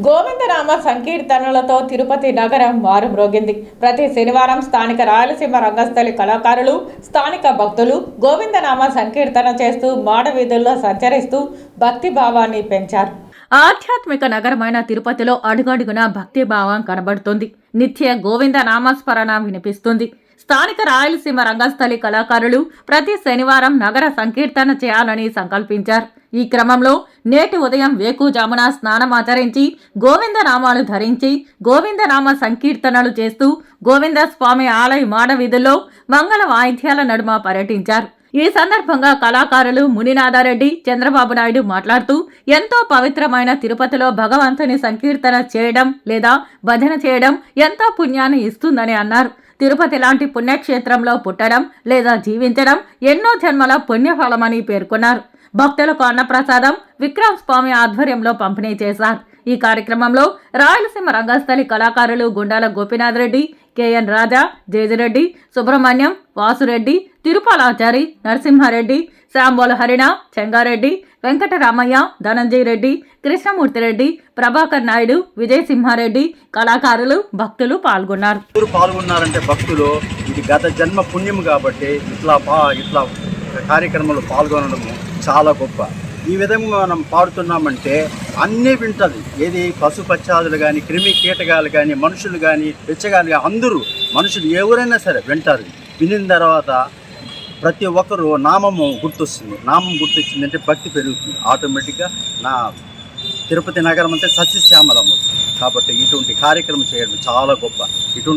గోవిందనామ సంకీర్తనలతో తిరుపతి నగరం మారుమ్రోగింది. ప్రతి శనివారం స్థానిక రాయలసీమ రంగస్థలి కళాకారులు, స్థానిక భక్తులు గోవిందనామ సంకీర్తన చేస్తూ మాడవీధుల్లో సంచరిస్తూ భక్తి భావాన్ని పెంచారు. ఆధ్యాత్మిక నగరమైన తిరుపతిలో అడుగడుగున భక్తి భావం కనబడుతుంది. నిత్య గోవింద నామస్మరణ వినిపిస్తుంది. స్థానిక రాయలసీమ రంగస్థలి కళాకారులు ప్రతి శనివారం నగర సంకీర్తన చేయాలని సంకల్పించారు. ఈ క్రమంలో నేటి ఉదయం వేకుజామున స్నానమాచరించి గోవిందనామాలు ధరించి గోవిందనామ సంకీర్తనలు చేస్తూ గోవింద స్వామి ఆలయ మాడవీధుల్లో మంగళ వాయిద్యాల నడుమ పర్యటించారు. ఈ సందర్భంగా కళాకారులు మునినాథారెడ్డి, చంద్రబాబు నాయుడు మాట్లాడుతూ ఎంతో పవిత్రమైన తిరుపతిలో భగవంతుని సంకీర్తన చేయడం లేదా భజన చేయడం ఎంతో పుణ్యాన్ని ఇస్తుందని అన్నారు. తిరుపతి లాంటి పుణ్యక్షేత్రంలో పుట్టడం లేదా జీవించడం ఎన్నో జన్మల పుణ్యఫలమని పేర్కొన్నారు. భక్తులకు అన్నప్రసాదం విక్రమ్ స్వామి ఆధ్వర్యంలో పంపిణీ చేశారు. ఈ కార్యక్రమంలో రాయలసీమ రంగస్థలి కళాకారులు గుండాల గోపీనాథ్ రెడ్డి, కేఎన్ రాజా, జేజిరెడ్డి, సుబ్రహ్మణ్యం, వాసురెడ్డి, తిరుపాలాచారి, నరసింహారెడ్డి, శాంబోల హరిణ, చెంగారెడ్డి, వెంకటరామయ్య, ధనంజయ్ రెడ్డి, కృష్ణమూర్తిరెడ్డి, ప్రభాకర్ నాయుడు, విజయ్ సింహారెడ్డి, కళాకారులు, భక్తులు పాల్గొన్నారంటే భక్తులు ఇది గత జన్మ పుణ్యం కాబట్టి ఇట్లా కార్యక్రమంలో పాల్గొనడము చాలా గొప్ప. ఈ విధంగా మనం పాడుతున్నామంటే అన్నీ వింటది. ఏది పశుపక్షాదులు కానీ, క్రిమి కీటకాలు కానీ, మనుషులు కానీ, బిచ్చగాలు కానీ, అందరూ మనుషులు ఎవరైనా సరే వింటారు. వినిన తర్వాత ప్రతి ఒక్కరూ నామము గుర్తొస్తుంది. నామం గుర్తొచ్చిందంటే భక్తి పెరుగుతుంది. ఆటోమేటిక్గా నా తిరుపతి నగరం అంటే సస్యశ్యామలం అవుతుంది. కాబట్టి ఇటువంటి కార్యక్రమం చేయడం చాలా గొప్ప.